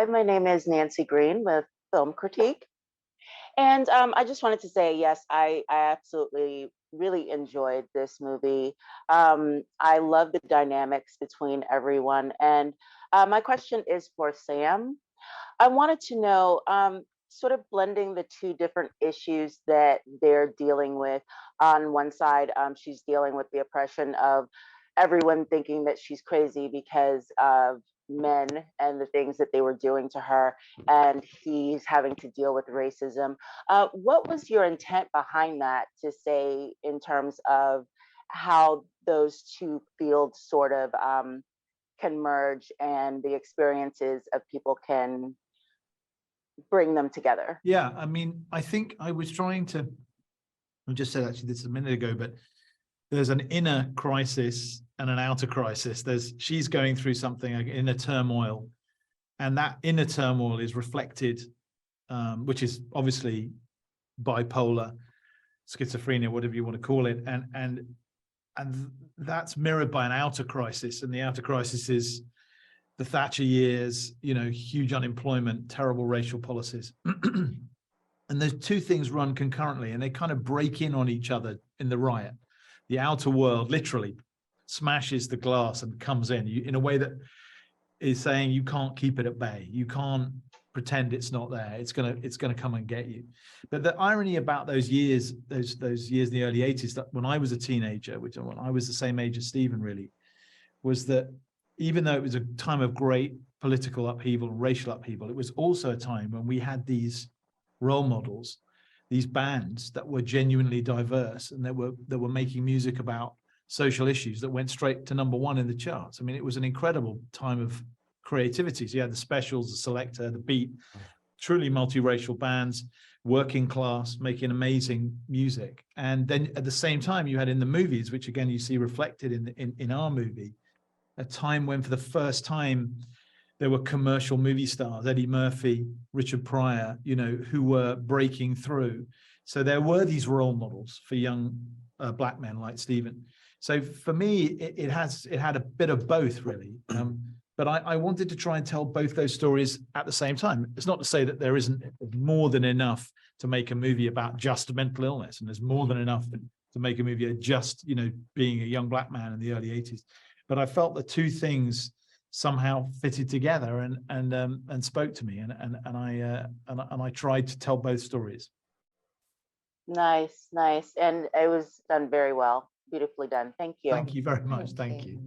Hi, my name is Nancy Green with Film Critique. And I just wanted to say, yes, I absolutely really enjoyed this movie. I love the dynamics between everyone. And my question is for Sam. I wanted to know, sort of blending the two different issues that they're dealing with. On one side, she's dealing with the oppression of everyone thinking that she's crazy because of men and the things that they were doing to her, and he's having to deal with racism. What was your intent behind that to say in terms of how those two fields sort of can merge and the experiences of people can bring them together? Yeah, I mean, I think I was trying to, I just said actually this a minute ago, but there's an inner crisis and an outer crisis. She's going through something, like inner turmoil, and that inner turmoil is reflected, which is obviously bipolar, schizophrenia, whatever you want to call it, and that's mirrored by an outer crisis, and the outer crisis is the Thatcher years, huge unemployment, terrible racial policies. And those two things run concurrently, and they kind of break in on each other in the riot. The outer world literally smashes the glass and comes in a way that is saying you can't keep it at bay. You can't pretend it's not there. It's gonna come and get you. But the irony about those years, those years in the early 80s, that when I was a teenager, when I was the same age as Stephen really, was that even though it was a time of great political upheaval and racial upheaval, it was also a time when we had these role models, these bands that were genuinely diverse and that were making music about social issues that went straight to #1 in the charts. I mean, it was an incredible time of creativity. So you had the Specials, the Selector, the Beat, truly multiracial bands, working class, making amazing music. And then at the same time, you had in the movies, which again you see reflected in our movie, a time when for the first time there were commercial movie stars, Eddie Murphy, Richard Pryor, who were breaking through. So there were these role models for young black men like Stephen. So for me, it had a bit of both really. But I wanted to try and tell both those stories at the same time. It's not to say that there isn't more than enough to make a movie about just mental illness, and there's more than enough to make a movie just, being a young black man in the early 80s. But I felt the two things somehow fitted together and spoke to me, and I tried to tell both stories. Nice, and it was done very well, beautifully done. Thank you. Thank you very much. Thank you.